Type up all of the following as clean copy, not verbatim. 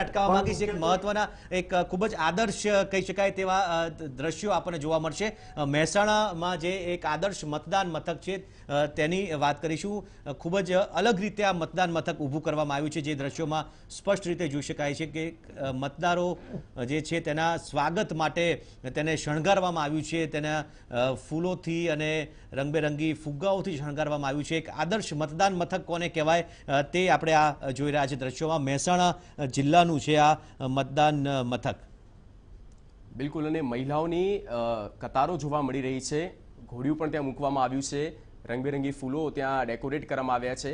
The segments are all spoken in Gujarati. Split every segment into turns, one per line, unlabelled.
અટકાવવા માંગીશ એક મહત્વના એક ખૂબ જ આદર્શ કહી શકાય તેવા દ્રશ્યો આપણને જોવા મળશે મહેસાણામાં જે એક આદર્શ મતદાન મથક છે તેની વાત કરીશું ખૂબ જ અલગ રીતે આ મતદાન મથક ઊભું કરવામાં આવ્યું છે જે દ્રશ્યોમાં સ્પષ્ટ રીતે જોઈ શકાય છે કે મતદારો જે છે તેના સ્વાગત માટે તેને શણગારવામાં આવ્યું છે તેના ફૂલોથી અને રંગબેરંગી ફુગ્ગાઓથી શણગારવામાં આવ્યું છે એક આદર્શ મતદાન મથક કોને કહેવાય તે આપણે આ જોઈ રહ્યા છે દ્રશ્યોમાં મહેસાણા જિલ્લા છે આ મતદાન મથક
બિલકુલ અને મહિલાઓની કતારો જોવા મળી રહી છે ઘોડિયું પણ ત્યાં મૂકવામાં આવ્યું છે રંગબેરંગી ફૂલો ત્યાં ડેકોરેટ કરવામાં આવ્યા છે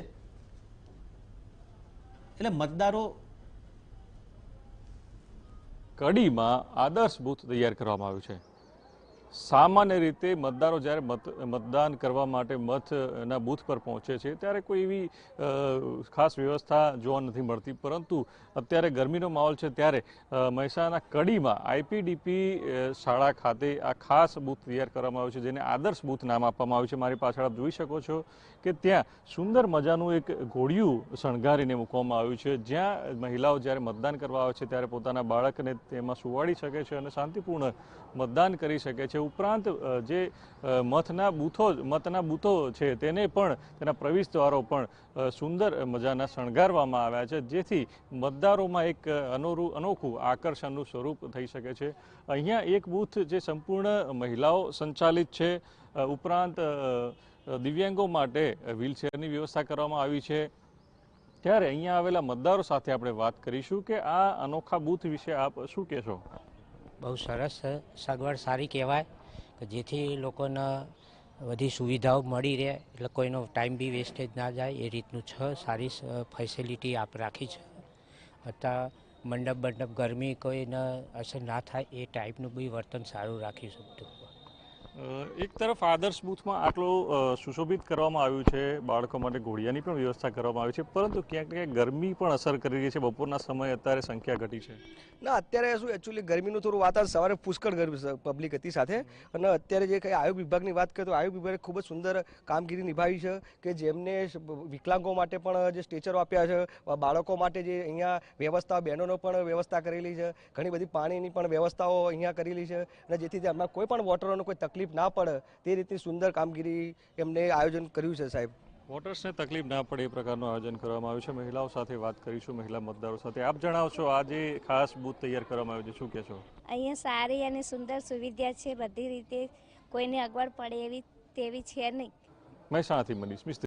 એટલે મતદારો કડીમાં આદર્શ બૂથ તૈયાર કરવામાં આવ્યું છે સામાન્ય રીતે મતદારો જ્યારે મતદાન કરવા માટે મતના બૂથ પર પહોંચે છે ત્યારે કોઈ એવી ખાસ વ્યવસ્થા જોવા નથી મળતી પરંતુ અત્યારે ગરમીનો માહોલ છે ત્યારે મહેસાણા કડીમાં આઈપીડીપી શાળા ખાતે આ ખાસ બૂથ તૈયાર કરવામાં આવ્યું છે જેને આદર્શ બૂથ નામ આપવામાં આવ્યું છે મારી પાછળ આપ જોઈ શકો છો કે ત્યાં સુંદર મજાનું એક ઘોડિયું શણગારીને મૂકવામાં આવ્યું છે જ્યાં મહિલાઓ જ્યારે મતદાન કરવા આવે છે ત્યારે પોતાના બાળકને તેમાં સુવાડી શકે છે અને શાંતિપૂર્ણ મતદાન કરી શકે છે ઉપરાંત જે મતના બૂથો છે તેને પણ તેના પ્રવેશ દ્વારો પણ સુંદર મજાના શણગારવામાં આવ્યા છે જેથી મતદારોમાં એક અનોખું આકર્ષણનું સ્વરૂપ થઈ શકે છે અહીંયા એક બૂથ જે સંપૂર્ણ મહિલાઓ સંચાલિત છે ઉપરાંત દિવ્યાંગો માટે વ્હીલચેરની વ્યવસ્થા કરવામાં આવી છે ત્યારે અહીંયા આવેલા મતદારો સાથે આપણે વાત કરીશું કે આ અનોખા બૂથ વિશે આપ શું કહેશો?
બહુ સરસ સગવડ સારી કહેવાય કે જેથી લોકોને બધી સુવિધાઓ મળી રહે એટલે કોઈનો ટાઈમ બી વેસ્ટેજ ના જાય એ રીતનું છે સારી ફેસિલિટી આપ રાખી છે અત્યારે મંડપ ગરમી કોઈને અસર ના થાય એ ટાઈપનું બી વર્તન સારું રાખીશું.
એક તરફ આદર્શ બૂથમાં આટલું સુશોભિત કરવામાં આવ્યું છે બાળકો માટે ઘોડિયાની પણ વ્યવસ્થા કરવામાં આવી છે પરંતુ ક્યાંક ક્યાંક ગરમી પણ અસર કરી રહી છે બપોરના સમયે અત્યારે સંખ્યા ઘટી છે
ના અત્યારે શું એકચ્યુઅલી ગરમીનું થોડું વાતાવરણ સવારે પુષ્કળ ગરમી પબ્લિક હતી સાથે અને અત્યારે જે કંઈ આયોગ વિભાગની વાત કરીએ તો આયોગ વિભાગે ખૂબ જ સુંદર કામગીરી નિભાવી છે કે જેમને વિકલાંગો માટે પણ જે સ્ટેચરો આપ્યા છે બાળકો માટે જે અહીંયા વ્યવસ્થા બહેનોનો પણ વ્યવસ્થા કરેલી છે ઘણી બધી પાણીની પણ વ્યવસ્થાઓ અહીંયા કરેલી છે અને જેથી તેમાં કોઈ પણ વોટરોનો કોઈ તકલીફ ના પડે તે રીતની સુંદર કામગીરી એમને આયોજન કર્યું છે સાહેબ.
વોટર્સને તકલીફ ના પડે એ પ્રકારનું આયોજન કરવામાં આવ્યું છે. મહિલાઓ સાથે વાત કરીશું, મહિલા મતદારો સાથે. આપ જણાવશો આ જે ખાસ બૂથ તૈયાર કરવામાં આવ્યું છે શું કહેશો?
અહીંયા સારી અને સુંદર સુવિધા છે બધી રીતે કોઈને અગવડ પડે એવી તેવી છે નહીં.
મહેસાણાથી મનીષ મિસ્ત્રી.